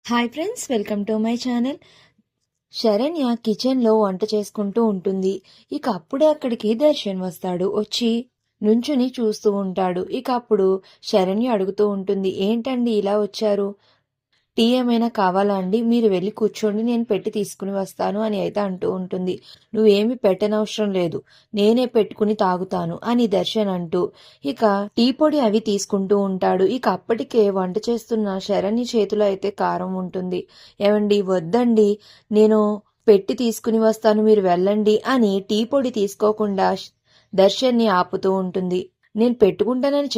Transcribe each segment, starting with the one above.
Hi friends, welcome to my channel. Saranya కిచెన్లో వంట చేసుకుంటూ ఉంటుంది. ఇక అప్పుడే అక్కడికి దర్శన్ వస్తాడు. వచ్చి నుంచుని చూస్తూ ఉంటాడు. ఇక అప్పుడు శరణ్య అడుగుతూ ఉంటుంది, ఏంటండి ఇలా వచ్చారు? టీ ఏమైనా కావాలా అండి? మీరు వెళ్ళి కూర్చోండి, నేను పెట్టి తీసుకుని వస్తాను అని అయితే అంటూ ఉంటుంది. నువ్వేమి పెట్టనవసరం లేదు, నేనే పెట్టుకుని తాగుతాను అని దర్శన్ అంటూ ఇక టీ పొడి అవి తీసుకుంటూ ఉంటాడు. ఇక అప్పటికే వంట చేస్తున్న శరణ్య చేతిలో అయితే కారం ఉంటుంది. ఏమండి, వద్దండి, నేను పెట్టి తీసుకుని వస్తాను, మీరు వెళ్ళండి అని టీ పొడి తీసుకోకుండా దర్శన్ని ఆపుతూ ఉంటుంది. నేను పెట్టుకుంటానని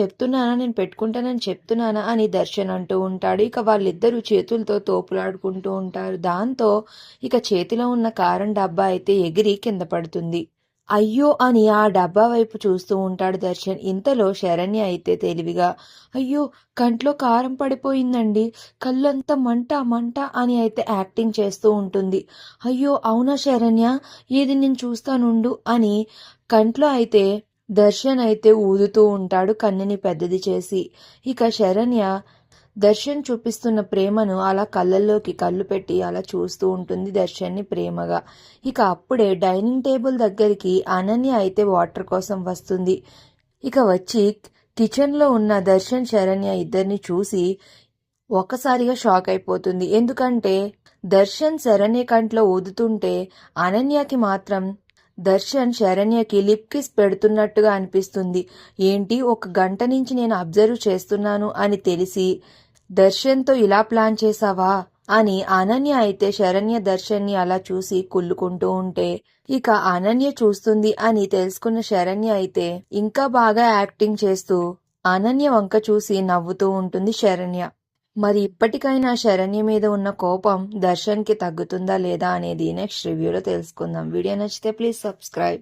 చెప్తున్నానా అని దర్శన్ అంటూ ఉంటాడు. ఇక వాళ్ళిద్దరూ చేతులతో తోపులాడుకుంటూ ఉంటారు. దాంతో ఇక చేతిలో ఉన్న కారం డబ్బా అయితే ఎగిరి కింద పడుతుంది. అయ్యో అని ఆ డబ్బా వైపు చూస్తూ ఉంటాడు దర్శన్. ఇంతలో శరణ్య అయితే తెలివిగా, అయ్యో కంట్లో కారం పడిపోయిందండి, కళ్ళంతా మంట మంట అని అయితే యాక్టింగ్ చేస్తూ ఉంటుంది. అయ్యో అవునా శరణ్య, ఏది నేను చూస్తానుండు అని కంట్లో అయితే దర్శన్ అయితే ఊదుతూ ఉంటాడు కన్నుని పెద్దది చేసి. ఇక శరణ్య దర్శన్ చూపిస్తున్న ప్రేమను అలా కళ్ళల్లోకి కళ్ళు పెట్టి అలా చూస్తూ ఉంటుంది దర్శన్ని ప్రేమగా. ఇక అప్పుడే డైనింగ్ టేబుల్ దగ్గరికి అనన్య అయితే వాటర్ కోసం వస్తుంది. ఇక వచ్చి కిచెన్లో ఉన్న దర్శన్ శరణ్య ఇద్దరిని చూసి ఒక్కసారిగా షాక్ అయిపోతుంది. ఎందుకంటే దర్శన్ శరణ్య కంట్లో ఊదుతుంటే అనన్యకి మాత్రం దర్శన్ శరణ్యకి లిప్ కిస్ పెడుతున్నట్టుగా అనిపిస్తుంది. ఏంటి, 1 గంట నుంచి నేను అబ్జర్వ్ చేస్తున్నాను అని తెలిసి దర్శన్తో ఇలా ప్లాన్ చేసావా అని అనన్య అయితే శరణ్య దర్శన్ని అలా చూసి కుళ్ళుకుంటూ ఉంటే ఇక అనన్య చూస్తుంది అని తెలుసుకున్న శరణ్య అయితే ఇంకా బాగా యాక్టింగ్ చేస్తూ అనన్య వంక చూసి నవ్వుతూ ఉంటుంది శరణ్య. మరి ఇప్పటికైనా శరణ్య మీద ఉన్న కోపం దర్శన్కి తగ్గుతుందా లేదా అనేది నెక్స్ట్ రివ్యూలో తెలుసుకుందాం. వీడియో నచ్చితే ప్లీజ్ సబ్స్క్రైబ్.